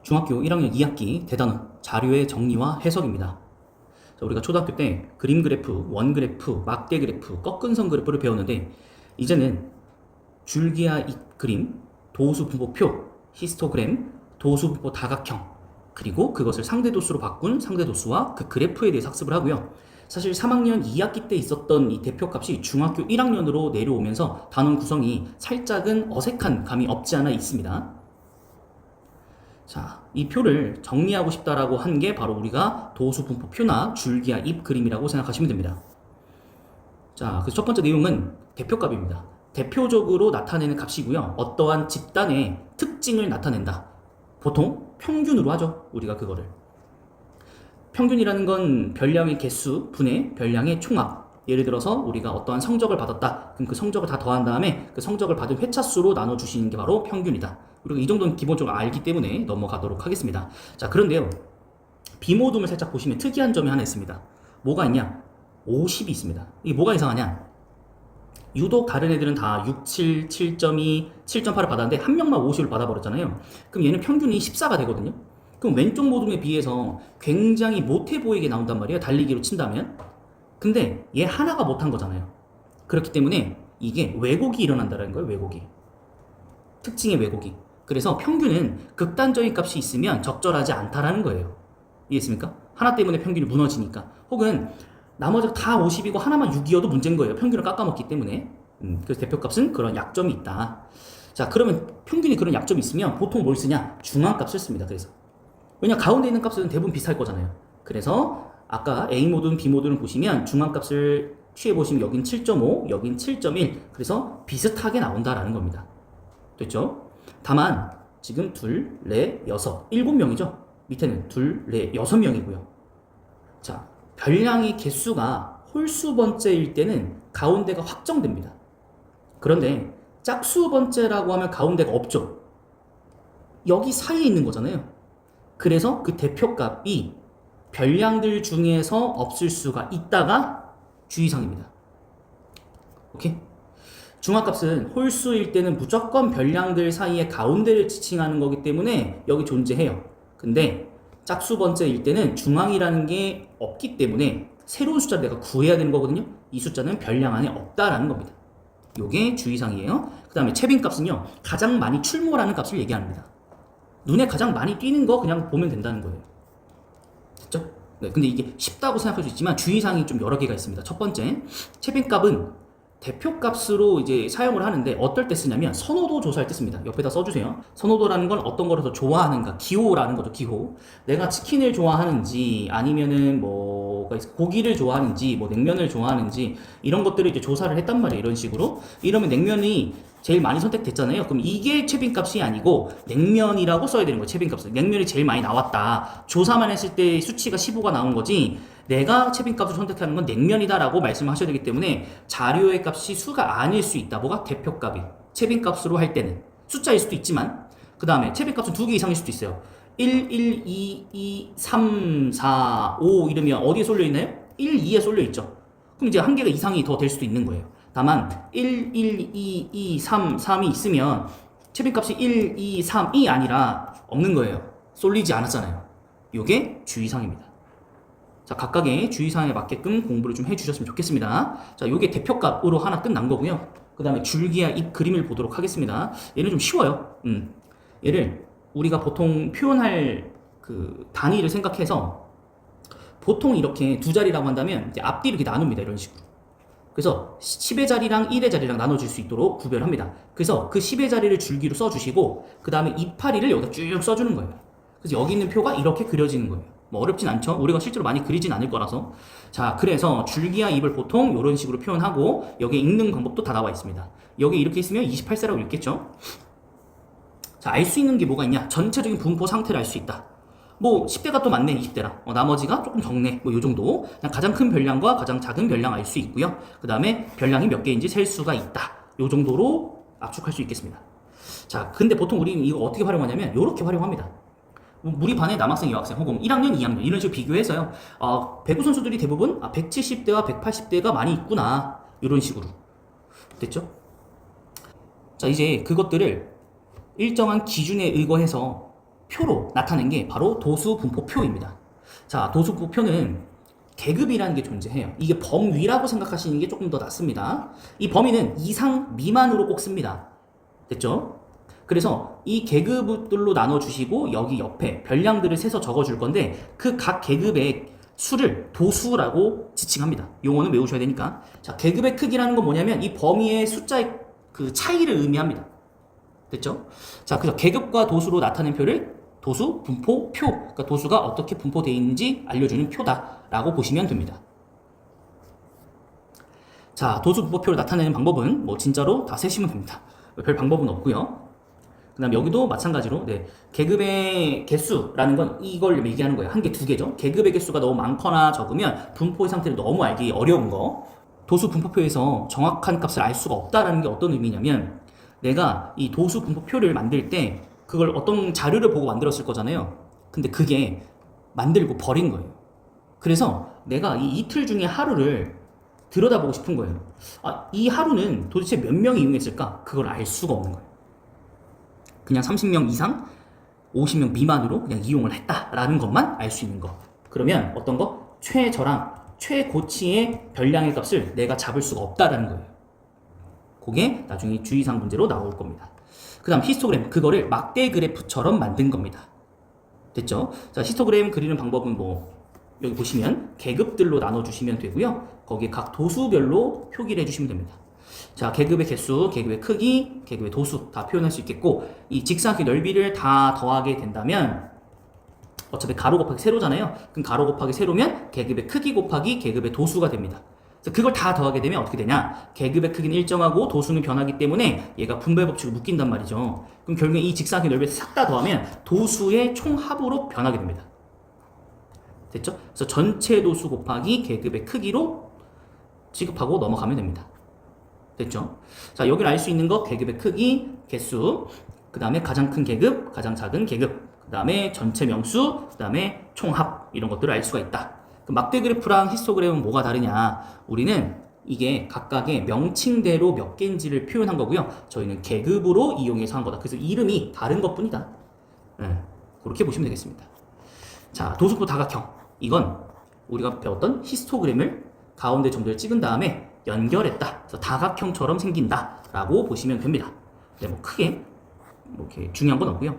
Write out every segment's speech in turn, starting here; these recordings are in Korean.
중학교 1학년 2학기 대단원 자료의 정리와 해석입니다. 자, 우리가 초등학교 때 그림 그래프, 원 그래프, 막대 그래프, 꺾은선 그래프를 배웠는데 이제는 줄기와 잎 그림, 도수 분포표, 히스토그램, 도수 분포 다각형, 그리고 그것을 상대도수로 바꾼 상대도수와 그 그래프에 대해서 학습을 하고요. 사실 3학년 2학기 때 있었던 이 대표값이 중학교 1학년으로 내려오면서 단원 구성이 살짝은 어색한 감이 없지 않아 있습니다. 자, 이 표를 정리하고 싶다라고 한 게 바로 우리가 도수 분포 표나 줄기와 잎 그림이라고 생각하시면 됩니다. 자, 그래서 첫 번째 내용은 대표값입니다. 대표적으로 나타내는 값이고요. 어떠한 집단의 특징을 나타낸다. 보통 평균으로 하죠. 우리가 그거를. 평균이라는 건 별량의 개수 분의 별량의 총합. 예를 들어서 우리가 어떠한 성적을 받았다. 그럼 그 성적을 다 더한 다음에 그 성적을 받은 회차수로 나눠주시는 게 바로 평균이다. 그리고 이 정도는 기본적으로 알기 때문에 넘어가도록 하겠습니다. 자, 그런데요. 비모둠을 살짝 보시면 특이한 점이 하나 있습니다. 뭐가 있냐? 50이 있습니다. 이게 뭐가 이상하냐? 유독 다른 애들은 다 6, 7, 7.2, 7.8을 받았는데 한 명만 50을 받아버렸잖아요. 그럼 얘는 평균이 14가 되거든요. 그럼 왼쪽 모둠에 비해서 굉장히 못해 보이게 나온단 말이에요. 달리기로 친다면. 근데 얘 하나가 못한 거잖아요. 그렇기 때문에 이게 왜곡이 일어난다는 거예요. 왜곡이. 특징의 왜곡이. 그래서 평균은 극단적인 값이 있으면 적절하지 않다라는 거예요. 이해했습니까? 하나 때문에 평균이 무너지니까. 혹은 나머지가 다 50이고 하나만 6이어도 문제인 거예요. 평균을 깎아먹기 때문에. 그래서 대표값은 그런 약점이 있다. 자, 그러면 평균이 그런 약점이 있으면 보통 뭘 쓰냐? 중앙값을 씁니다. 그래서. 왜냐, 가운데 있는 값은 대부분 비슷할 거잖아요. 그래서 아까 A 모듐, B 모듐을 보시면 중앙값을 취해보시면 여긴 7.5, 여긴 7.1. 그래서 비슷하게 나온다라는 겁니다. 됐죠? 다만 지금 둘, 넷, 여섯, 7명이죠? 밑에는 둘, 넷, 6명이고요. 자, 별량의 개수가 홀수 번째일 때는 가운데가 확정됩니다. 그런데 짝수 번째라고 하면 가운데가 없죠. 여기 사이에 있는 거잖아요. 그래서 그 대표값이 별량들 중에서 없을 수가 있다가 주의사항입니다. 오케이? 중화값은 홀수일 때는 무조건 별량들 사이에 가운데를 지칭하는 거기 때문에 여기 존재해요. 근데 짝수 번째일 때는 중앙이라는 게 없기 때문에 새로운 숫자를 내가 구해야 되는 거거든요. 이 숫자는 별량 안에 없다라는 겁니다. 요게 주의사항이에요. 그 다음에 채빈값은요, 가장 많이 출몰하는 값을 얘기합니다. 눈에 가장 많이 띄는 거 그냥 보면 된다는 거예요. 됐죠? 네, 근데 이게 쉽다고 생각할 수 있지만 주의사항이 좀 여러 개가 있습니다. 첫 번째, 채빈값은 대표값으로 이제 사용을 하는데 어떨 때 쓰냐면 선호도 조사할 때 씁니다. 옆에다 써주세요. 선호도라는 건 어떤 거를 더 좋아하는가, 기호라는 거죠. 기호. 내가 치킨을 좋아하는지 아니면은 뭐 고기를 좋아하는지 뭐 냉면을 좋아하는지 이런 것들을 이제 조사를 했단 말이에요. 이런 식으로. 이러면 냉면이 제일 많이 선택됐잖아요. 그럼 이게 채빈값이 아니고 냉면이라고 써야 되는 거예요. 채빈값은. 냉면이 제일 많이 나왔다. 조사만 했을 때 수치가 15가 나온 거지 내가 채빈값을 선택하는 건 냉면이다라고 말씀하셔야 되기 때문에 자료의 값이 수가 아닐 수 있다. 뭐가? 대표값이. 채빈값으로 할 때는. 숫자일 수도 있지만 그 다음에 채빈값은 2개 이상일 수도 있어요. 1, 1, 2, 2, 3, 4, 5 이러면 어디에 쏠려 있나요? 1, 2에 쏠려 있죠. 그럼 이제 한 개가 이상이 더 될 수도 있는 거예요. 다만 1, 1, 2, 2, 3, 3이 있으면 채빈값이 1, 2, 3이 아니라 없는 거예요. 쏠리지 않았잖아요. 이게 주의사항입니다. 자, 각각의 주의사항에 맞게끔 공부를 좀 해주셨으면 좋겠습니다. 자, 요게 대표값으로 하나 끝난 거고요. 그 다음에 줄기와 잎 그림을 보도록 하겠습니다. 얘는 좀 쉬워요. 얘를 우리가 보통 표현할 그 단위를 생각해서 보통 이렇게 두 자리라고 한다면 이제 앞뒤 이렇게 나눕니다. 이런 식으로. 그래서 10의 자리랑 1의 자리랑 나눠줄 수 있도록 구별합니다. 그래서 그 10의 자리를 줄기로 써주시고 그 다음에 이파리를 여기다 쭉 써주는 거예요. 그래서 여기 있는 표가 이렇게 그려지는 거예요. 뭐 어렵진 않죠? 우리가 실제로 많이 그리진 않을 거라서. 자, 그래서 줄기와 잎을 보통 이런 식으로 표현하고 여기에 읽는 방법도 다 나와 있습니다. 여기 이렇게 있으면 28세라고 읽겠죠? 자, 알 수 있는 게 뭐가 있냐? 전체적인 분포 상태를 알 수 있다. 뭐 10대가 또 많네, 20대라. 나머지가 조금 적네. 뭐 요 정도. 그냥 가장 큰 별량과 가장 작은 별량 알 수 있고요. 그 다음에 별량이 몇 개인지 셀 수가 있다. 요 정도로 압축할 수 있겠습니다. 자, 근데 보통 우리는 이거 어떻게 활용하냐면 요렇게 활용합니다. 우리 반의 남학생, 여학생, 혹은 1학년, 2학년 이런 식으로 비교해서요. 배구 선수들이 대부분 170대와 180대가 많이 있구나. 이런 식으로. 됐죠? 자, 이제 그것들을 일정한 기준에 의거해서 표로 나타낸 게 바로 도수분포표입니다. 자, 도수분포표는 계급이라는 게 존재해요. 이게 범위라고 생각하시는 게 조금 더 낫습니다. 이 범위는 이상 미만으로 꼭 씁니다. 됐죠? 그래서 이 계급들로 나눠주시고 여기 옆에 별량들을 세서 적어줄 건데 그 각 계급의 수를 도수라고 지칭합니다. 용어는 외우셔야 되니까. 자, 계급의 크기라는 건 뭐냐면 이 범위의 숫자의 그 차이를 의미합니다. 됐죠? 자, 그래서 계급과 도수로 나타낸 표를 도수 분포표, 그러니까 도수가 어떻게 분포되어 있는지 알려주는 표다라고 보시면 됩니다. 자, 도수 분포표를 나타내는 방법은 뭐 진짜로 다 세시면 됩니다. 별 방법은 없고요. 그 다음 여기도 마찬가지로 계급의 개수라는 건 이걸 얘기하는 거예요. 한 개, 두 개죠. 계급의 개수가 너무 많거나 적으면 분포의 상태를 너무 알기 어려운 거. 도수 분포표에서 정확한 값을 알 수가 없다라는 게 어떤 의미냐면 내가 이 도수 분포표를 만들 때 그걸 어떤 자료를 보고 만들었을 거잖아요. 근데 그게 만들고 버린 거예요. 그래서 내가 이 이틀 중에 하루를 들여다보고 싶은 거예요. 아, 이 하루는 도대체 몇 명이 이용했을까? 그걸 알 수가 없는 거예요. 그냥 30명 이상, 50명 미만으로 그냥 이용을 했다라는 것만 알 수 있는 거. 그러면 어떤 거? 최저랑 최고치의 별량의 값을 내가 잡을 수가 없다라는 거예요. 그게 나중에 주의사항 문제로 나올 겁니다. 그 다음 히스토그램, 그거를 막대 그래프처럼 만든 겁니다. 됐죠? 자, 히스토그램 그리는 방법은 뭐 여기 보시면 계급들로 나눠주시면 되고요. 거기에 각 도수별로 표기를 해주시면 됩니다. 자, 계급의 개수, 계급의 크기, 계급의 도수 다 표현할 수 있겠고 이 직사각의 넓이를 다 더하게 된다면 어차피 가로 곱하기 세로잖아요. 그럼 가로 곱하기 세로면 계급의 크기 곱하기 계급의 도수가 됩니다. 그걸 다 더하게 되면 어떻게 되냐? 계급의 크기는 일정하고 도수는 변하기 때문에 얘가 분배 법칙을 묶인단 말이죠. 그럼 결국에 이 직사각의 넓이를 싹 다 더하면 도수의 총합으로 변하게 됩니다. 됐죠? 그래서 전체 도수 곱하기 계급의 크기로 취급하고 넘어가면 됩니다. 됐죠? 자, 여기를 알 수 있는 거 계급의 크기, 개수, 그 다음에 가장 큰 계급, 가장 작은 계급, 그 다음에 전체 명수, 그 다음에 총합 이런 것들을 알 수가 있다. 그 막대 그래프랑 히스토그램은 뭐가 다르냐? 우리는 이게 각각의 명칭대로 몇 개인지를 표현한 거고요. 저희는 계급으로 이용해서 한 거다. 그래서 이름이 다른 것뿐이다. 그렇게 보시면 되겠습니다. 자, 도수표 다각형. 이건 우리가 배웠던 히스토그램을 가운데 점들을 찍은 다음에 연결했다. 그래서 다각형처럼 생긴다라고 보시면 됩니다. 네, 뭐 크게 뭐 이렇게 중요한 건 없고요.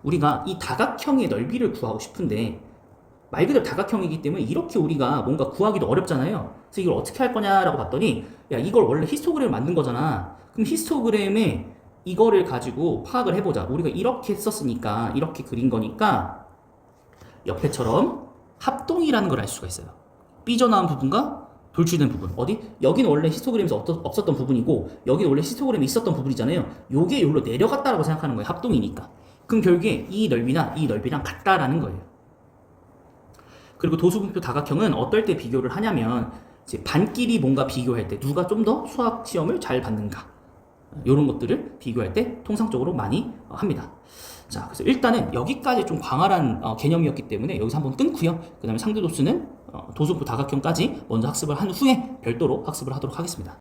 우리가 이 다각형의 넓이를 구하고 싶은데 말 그대로 다각형이기 때문에 이렇게 우리가 뭔가 구하기도 어렵잖아요. 그래서 이걸 어떻게 할 거냐라고 봤더니 야, 이걸 원래 히스토그램을 만든 거잖아. 그럼 히스토그램에 이거를 가지고 파악을 해보자. 우리가 이렇게 썼으니까 이렇게 그린 거니까 옆에처럼 합동이라는 걸 알 수가 있어요. 삐져나온 부분과 돌출된 부분. 어디? 여기는 원래 히스토그램에서 없었던 부분이고 여기는 원래 히스토그램에 있었던 부분이잖아요. 요게 여기로 내려갔다라고 생각하는 거예요. 합동이니까. 그럼 결국에 이 넓이나 이 넓이랑 같다라는 거예요. 그리고 도수분표 다각형은 어떨 때 비교를 하냐면 이제 반끼리 뭔가 비교할 때 누가 좀 더 수학 시험을 잘 받는가 이런 것들을 비교할 때 통상적으로 많이 합니다. 자, 그래서 일단은 여기까지 좀 광활한 개념이었기 때문에 여기서 한번 끊고요. 그 다음에 상대도수는 도수분표 다각형까지 먼저 학습을 한 후에 별도로 학습을 하도록 하겠습니다.